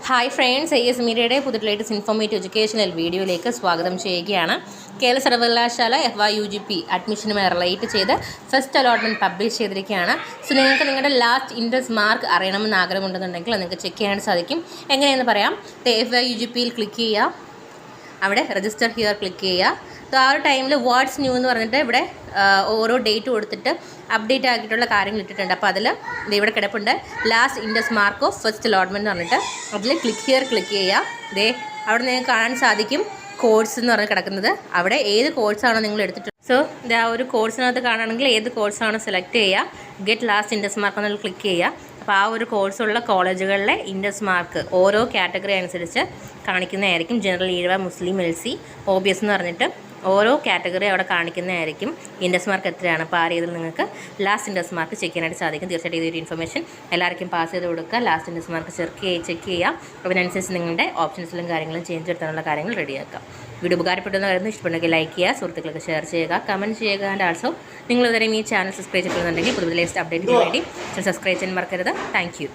Hi friends, AS മീഡിയയുടെ പുതിയ latest informative educational വീഡിയോയിലേക്ക് സ്വാഗതം ചെയ്യുകയാണ്. കേരള സർവകലാശാല FYUGP അഡ്മിഷനുമായി റിലേറ്റ് ചെയ്ത് ഫസ്റ്റ് അലോട്ട്മെൻറ്റ് പബ്ലിഷ് ചെയ്തിരിക്കുകയാണ്. സോ നിങ്ങൾക്ക് നിങ്ങളുടെ ലാസ്റ്റ് ഇൻട്രസ്റ്റ് മാർക്ക് അറിയണമെന്ന് ആഗ്രഹമുണ്ടെന്നുണ്ടെങ്കിൽ അത് നിങ്ങൾക്ക് ചെക്ക് ചെയ്യാൻ സാധിക്കും. എങ്ങനെയെന്ന് പറയാം. FYUGPയിൽ ക്ലിക്ക് ചെയ്യുക, അവിടെ രജിസ്റ്റർ ഹിയർ ക്ലിക്ക് ചെയ്യുക. ആ ഒരു ടൈമിൽ വാട്ട്സ് ന്യൂ എന്ന് പറഞ്ഞിട്ട് ഇവിടെ ഓരോ ഡേറ്റ് കൊടുത്തിട്ട് അപ്ഡേറ്റ് ആക്കിയിട്ടുള്ള കാര്യങ്ങൾ ഇട്ടിട്ടുണ്ട്. അപ്പോൾ അതിൽ ഇവിടെ കിടപ്പുണ്ട് last interest mark of first allotment എന്ന് പറഞ്ഞിട്ട് അതിൽ ക്ലിക്ക് ഹിയർ ക്ലിക്ക് ചെയ്യുക. അവിടെ നിങ്ങൾക്ക് കാണാൻ സാധിക്കും കോഴ്സ് എന്ന് പറഞ്ഞ് കിടക്കുന്നത്. അവിടെ ഏത് കോഴ്സാണോ നിങ്ങൾ എടുത്തിട്ടുള്ളത്, സോ ആ ഒരു കോഴ്സിനകത്ത് കാണുകയാണെങ്കിൽ ഏത് കോഴ്സാണോ സെലക്ട് ചെയ്യുക, ഗെറ്റ് ലാസ്റ്റ് ഇൻട്രസ്റ്റ് മാർക്ക് എന്നുള്ള ക്ലിക്ക് ചെയ്യുക. അപ്പോൾ ആ ഒരു കോഴ്സുള്ള കോളേജുകളിലെ ഇൻട്രസ്റ്റ് മാർക്ക് ഓരോ കാറ്റഗറി അനുസരിച്ച് കാണിക്കുന്നതായിരിക്കും. ജനറൽ, ഈഴവ, മുസ്ലിം, LC, OBS എന്ന് പറഞ്ഞിട്ട് ഓരോ കാറ്റഗറി അവിടെ കാണിക്കുന്നതായിരിക്കും. ഇൻട്രസ്റ്റ് മാർക്ക് എത്രയാണ്. അപ്പോൾ ആ രീതിയിൽ നിങ്ങൾക്ക് ലാസ്റ്റ് ഇൻട്രസ്റ്റ് മാർക്ക് ചെക്ക് ചെയ്യാനായിട്ട് സാധിക്കും. തീർച്ചയായിട്ടും ഇതൊരു ഇൻഫർമേഷൻ എല്ലാവർക്കും പാസ് ചെയ്ത് കൊടുക്കുക. ലാസ്റ്റ് ഇൻട്രസ്റ്റ് മാർക്ക് ചെക്ക് ചെയ്യുക. അതിനനുസരിച്ച് നിങ്ങളുടെ ഓപ്ഷൻസിലും കാര്യങ്ങളും ചേഞ്ച് വരുത്താനുള്ള കാര്യങ്ങൾ റെഡിയാക്കുക. വീഡിയോ ഉപകാരപ്പെടുന്ന കാര്യം ഇഷ്ടപ്പെടുന്നെങ്കിൽ ലൈക്ക് ചെയ്യുക, സുഹൃത്തുക്കൾക്ക് ഷെയർ ചെയ്യുക, കമൻറ്റ് ചെയ്യുക. ആൻഡ് ആൾസോ നിങ്ങൾ ഇതുവരെ ഈ ചാനൽ സബ്സ്ക്രൈബ് ചെയ്തിട്ടുണ്ടെങ്കിൽ പുതിയ ലേറ്റസ്റ്റ് അപ്ഡേറ്റിന് വേണ്ടി സബ്സ്ക്രൈബ് ചെയ്യാൻ മറക്കരുത്. Thank you.